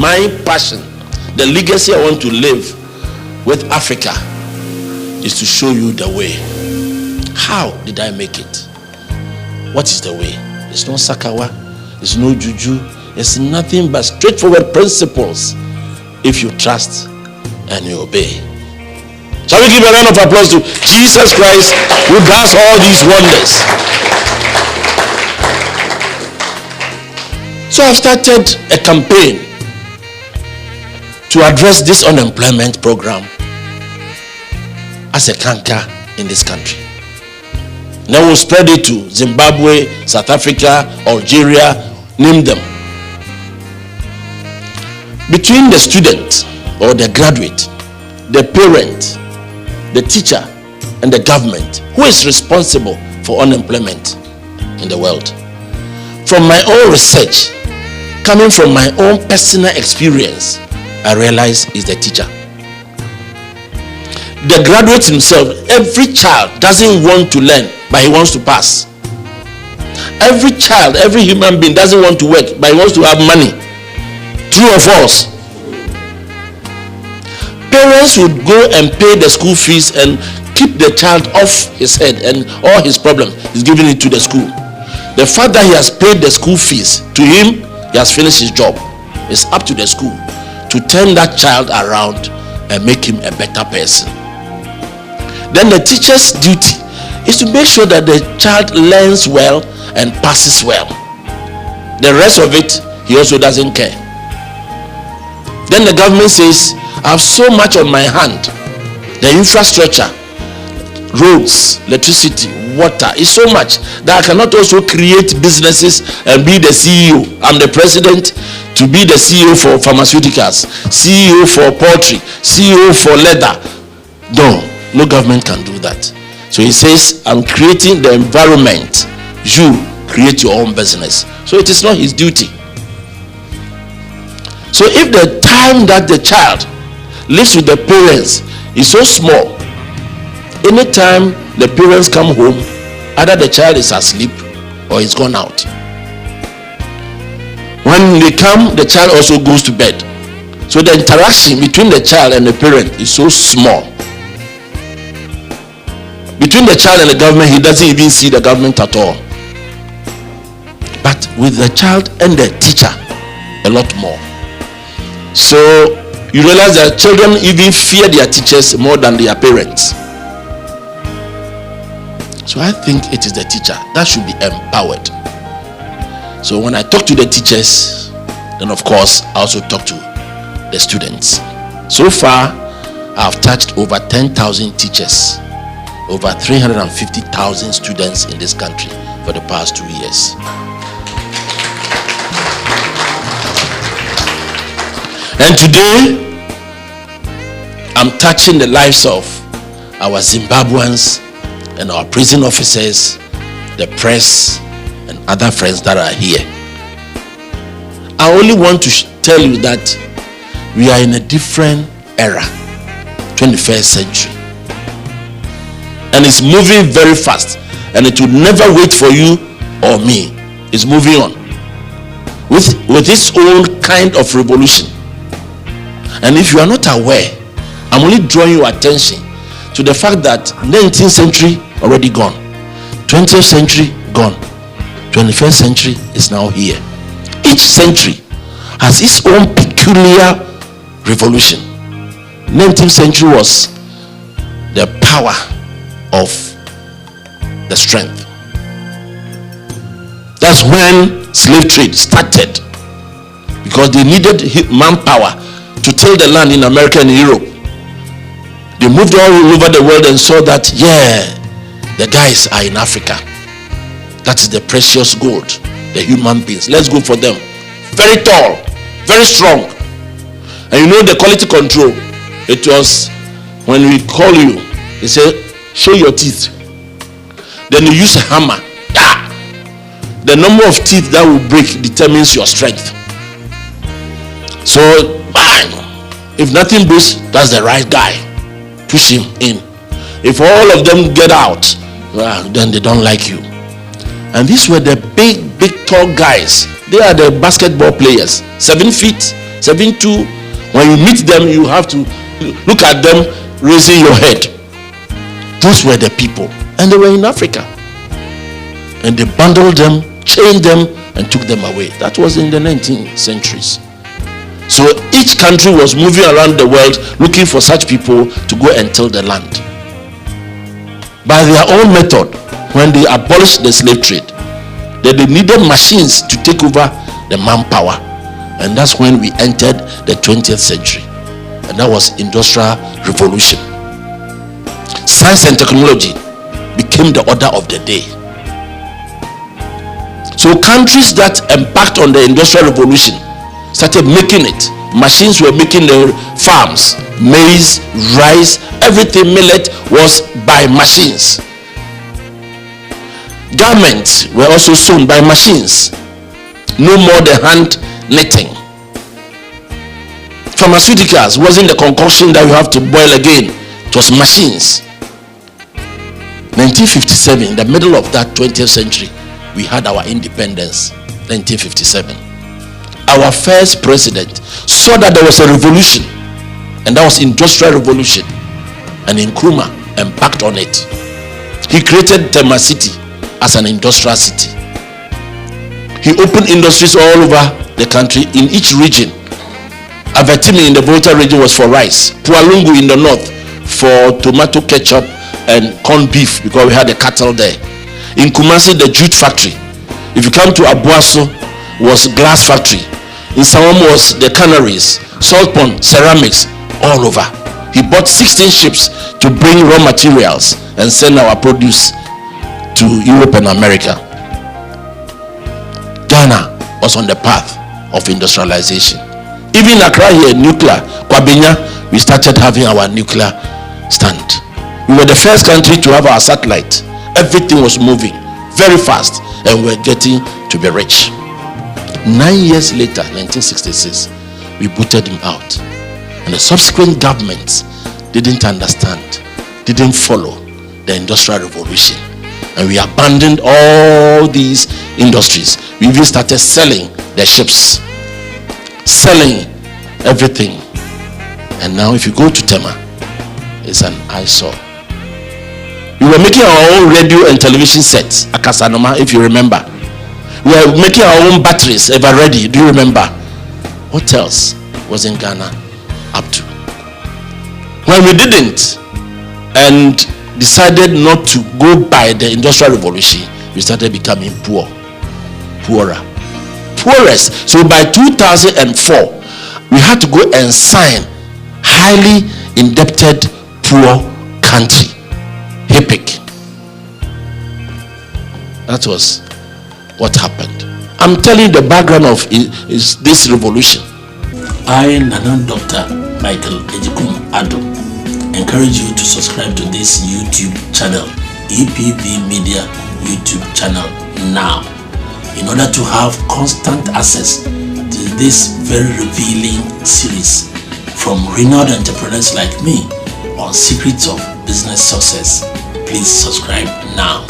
my passion, the legacy I want to live with Africa is to show you the way. How did I make it? What is the way? It's no sakawa, it's no juju, it's nothing but straightforward principles if you trust and you obey. Shall we give a round of applause to Jesus Christ who does all these wonders? So I've started a campaign to address this unemployment program as a canker in this country. Now we'll spread it to Zimbabwe, South Africa, Algeria, name them. Between the student or the graduate, the parent, the teacher, and the government, who is responsible for unemployment in the world? From my own research, coming from my own personal experience, I realize is the teacher. The graduate himself, every child doesn't want to learn, but he wants to pass. Every child, every human being doesn't want to work, but he wants to have money. True or false? Parents would go and pay the school fees and keep the child off his head, and all his problems is giving it to the school. The fact that he has paid the school fees, to him, he has finished his job. It's up to the school to turn that child around and make him a better person. Then the teacher's duty is to make sure that the child learns well and passes well. The rest of it, he also doesn't care. Then the government says, I have so much on my hand. The infrastructure, roads, electricity, water is so much that I cannot also create businesses and be the CEO. I'm the president to be the CEO for pharmaceuticals, CEO for poultry, CEO for leather. No government can do that. So he says, I'm creating the environment. You create your own business. So it is not his duty. So if the time that the child lives with the parents is so small, anytime the parents come home, either the child is asleep or he's gone out. When they come, the child also goes to bed. So the interaction between the child and the parent is so small. Between the child and the government, he doesn't even see the government at all. But with the child and the teacher, a lot more. So you realize that children even fear their teachers more than their parents. So I think it is the teacher that should be empowered. So when I talk to the teachers, then of course I also talk to the students. So far, I've touched over 10,000 teachers, over 350,000 students in this country for the past 2 years. And today, I'm touching the lives of our Zimbabweans and our prison officers, the press, and other friends that are here. I only want to tell you that we are in a different era, 21st century. And it's moving very fast. And it will never wait for you or me. It's moving on. With its own kind of revolution. And if you are not aware, I'm only drawing your attention to the fact that 19th century already gone, 20th century gone, 21st century is now here. Each century has its own peculiar revolution. 19th century was the power of the strength. That's when slave trade started, because they needed manpower to till the land in America and Europe. They moved all over the world and saw that, the guys are in Africa. That is the precious gold, the human beings. Let's go for them. Very tall, very strong. And you know the quality control. It was when we call you, they say, show your teeth. Then you use a hammer. The number of teeth that will break determines your strength. So, bang! If nothing breaks, that's the right guy. Push him in. If all of them get out, then they don't like you. And these were the big tall guys. They are the basketball players. 7 feet, 7'2". When you meet them, you have to look at them raising your head. Those were the people, and they were in Africa. And they bundled them, chained them, and took them away. That was in the 19th centuries. So each country was moving around the world looking for such people to go and till the land. By their own method, when they abolished the slave trade, they needed machines to take over the manpower. And that's when we entered the 20th century. And that was Industrial Revolution. Science and technology became the order of the day. So countries that embarked on the Industrial Revolution started making it. Machines were making the farms, maize, rice, everything, millet was by machines. Garments were also sewn by machines. No more the hand knitting. Pharmaceuticals wasn't the concoction that you have to boil again. It was machines. 1957, in the middle of that 20th century, we had our independence. 1957. Our first president saw that there was a revolution, and that was Industrial Revolution, and Nkrumah embarked on it. He created Tema City as an industrial city. He opened industries all over the country in each region. Avetimi in the Volta region was for rice. Pualungu in the north for tomato ketchup and corned beef, because we had the cattle there. In Kumasi, the jute factory. If you come to Abuaso, was glass factory. In Samom was the canneries, salt pond, ceramics, all over. He bought 16 ships to bring raw materials and send our produce to Europe and America. Ghana was on the path of industrialization. Even Accra here, nuclear, Kwabenya, we started having our nuclear stand. We were the first country to have our satellite. Everything was moving very fast, and we were getting to be rich. 9 years later, 1966, we booted him out. And the subsequent governments didn't understand, didn't follow the Industrial Revolution. And we abandoned all these industries. We even started selling the ships, selling everything. And now if you go to Tema, it's an eyesore. We were making our own radio and television sets, Akasanoma, if you remember. We were making our own batteries, ever ready. Do you remember? What else was in Ghana up to? When we didn't and decided not to go by the Industrial Revolution, we started becoming poorer. Poorest. So by 2004, we had to go and sign highly indebted poor country, HIPIC. That was what happened. I'm telling you the background of is this revolution. I, Nanan Dr. Michael Ejikum Addo, encourage you to subscribe to this YouTube channel, EPV Media YouTube channel now, in order to have constant access to this very revealing series from renowned entrepreneurs like me on secrets of business success. Please subscribe now.